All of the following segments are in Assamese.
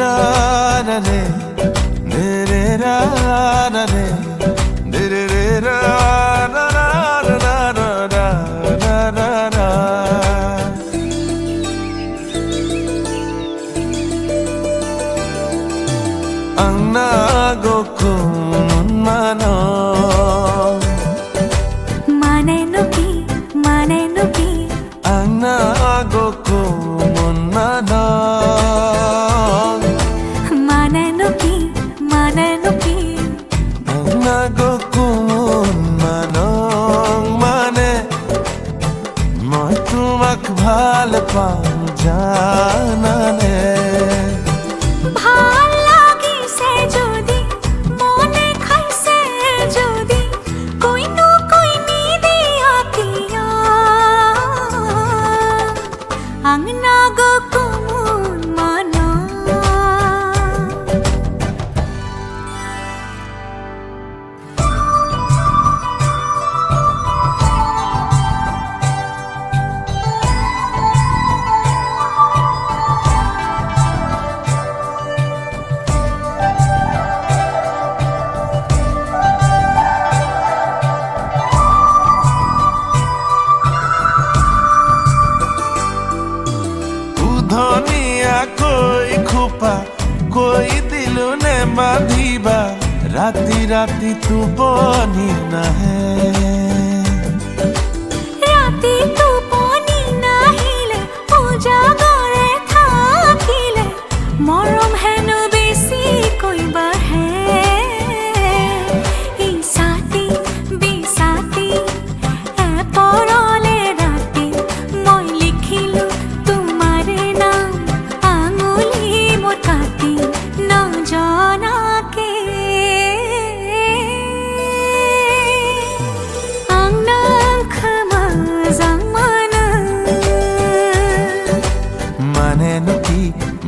ra ra re de re ra ra re de re ra ra ra ra ra ra ra ra ra ang nagokun mano ang nagokun mano ang nagokun manong mane মই তোমাক ভাল পাওঁ জানানে ভাল লাগিছে যদি মনে খাইছে যদি কইনো কইনি দিয়া কিয়া ang nagokun mano ধনিয়া কই খোপা কই দিলু নে বাঁধিবা ৰাতি ৰাতি টোপনি নাহে ৰাতি টোপনি নাহিলে উজাগৰে থাকিলে মৰম হেনো বেছি কৈ বাঢ়ে ইছাতি বিছাতি পৰলে ৰাতি মই লিখিলো তোমাৰে নাম আঙুলি মোৰ কাটি নজনাকে ang nagkamazang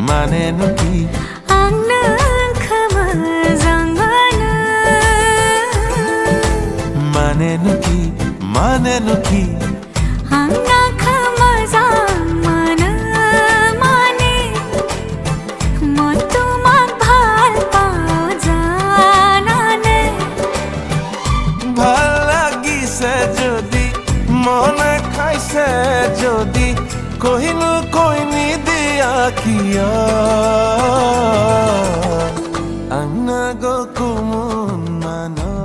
মানে নুকি ang nagkamazang মানে নুকি ang nagkamazang মানে মই তোমাক ভাল পাওঁ জানানে ভাল লাগিছে যদি মনে খাইছে যদি কহিনো কইনি দিয়া কিয় ang nagokun mano